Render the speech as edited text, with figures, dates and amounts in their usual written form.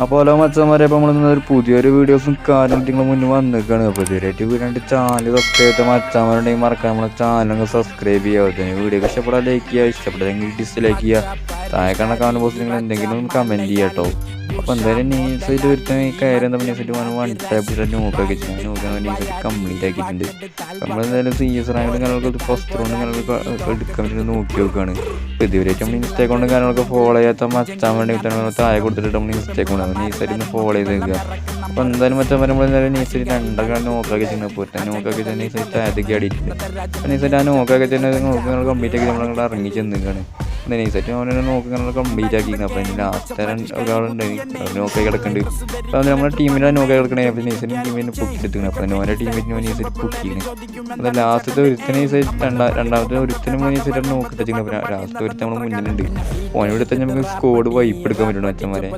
അപ്പോൾ ഹലോ മച്ചന്മാരെ, അപ്പോൾ നമ്മൾ പുതിയൊരു വീഡിയോസും കാര്യം നിങ്ങൾ മുന്നിൽ വന്നിരിക്കുകയാണ്. അപ്പോൾ ഇതുവരെയായിട്ട് വീഡിയോ ചാനൽ സബ്സ്ക്രൈബ് ചെയ്ത മച്ചന്മാരുണ്ടെങ്കിൽ മറക്കാൻ നമ്മളെ ചാനൽ സബ്സ്ക്രൈബ് ചെയ്യുക. വീഡിയോ ഇഷ്ടപ്പെടാൻ ലൈക്ക് ചെയ്യുക, ഇഷ്ടപ്പെട്ടെങ്കിൽ ഡിസ്ലൈക്ക് ചെയ്യുക. താഴെ കാണുന്ന കമന്റ് ബോക്സിൽ നിങ്ങൾ എന്തെങ്കിലും കമൻറ്റ് ചെയ്യുക കേട്ടോ. അപ്പോൾ എന്തായാലും നീസായിട്ട് വരുത്താൻ കാര്യം എന്താ നീസായിട്ട് വൺ ടൈപ്പ് നോക്കൊക്കെ ചെയ്യാൻ നോക്കാൻ നീസായിട്ട് കംപ്ലീറ്റ് ആക്കിയിട്ടുണ്ട്. നമ്മളെന്തായാലും CS റാങ്കിലും കാര്യങ്ങളൊക്കെ ഫസ്റ്റ് റൗണ്ട് കാര്യങ്ങളൊക്കെ എടുക്കാൻ വേണ്ടി നോക്കി നോക്കുകയാണ്. അപ്പോൾ ഇതുവരെയായിട്ട് നമ്മൾ ഇൻസ്റ്റ അക്കൗണ്ടും കാര്യങ്ങളൊക്കെ ഫോളോ ചെയ്യാത്ത മച്ചാൻ വേണ്ടി താഴെ കൊടുത്തിട്ട് നമ്മൾ ഇൻസ്റ്റ അക്കൗണ്ട് നീസായിട്ട് ഒന്ന് ഫോളോ ചെയ്ത് നിൽക്കുക. അപ്പോൾ എന്തായാലും മച്ചാൻ നമ്മൾ എന്തായാലും നീസായിട്ട് രണ്ടൊക്കെ നോക്കൊക്കെ ചെയ്യുന്നത് പോയിട്ട് നോക്കൊക്കെ ചെയ്യുന്ന നീസായിട്ട് ആദ്യമൊക്കെ അടിയിട്ടുണ്ട്. അപ്പോൾ നീസായിട്ട് ആ നോക്കൊക്കെ ചെയ്യുന്നത് നോക്കി കംപ്ലീറ്റ് ആക്കി നമ്മൾ ഇറങ്ങി ചെന്നിരിക്കുകയാണ്. നൈസായിട്ട് അവനെ നോക്കി കംപ്ലീറ്റ് ആക്കിയിരുന്നു. അപ്പോൾ അതിന് ലാസ്റ്റ് ഒരാളുണ്ട് നോക്കി കിടക്കുന്നുണ്ട്. അപ്പോൾ നമ്മുടെ ടീമിനെ നോക്കി കിടക്കണേ. അപ്പോൾ നൈസിന് ടീമിനെ പൊക്കിയെടുക്കണം. അപ്പോൾ അവൻ്റെ ടീമിന് നൈസായിട്ട് പൊക്കിയാണ്. അപ്പോൾ ലാസ്റ്റത്തെ ഒരുത്തനെ നൈസായിട്ട് രണ്ടാമത്തെ ഒരുത്തനും നൈസായിട്ട് നോക്കിയിട്ട്. അപ്പോൾ ലാസ്റ്റ് ഒരുത്തൻ നമ്മൾ മുന്നിലുണ്ട്. ഓനെടുത്ത് നമുക്ക് സ്കോഡ് വൈപ്പ് എടുക്കാൻ പറ്റുള്ളൂ മച്ചന്മാരെ.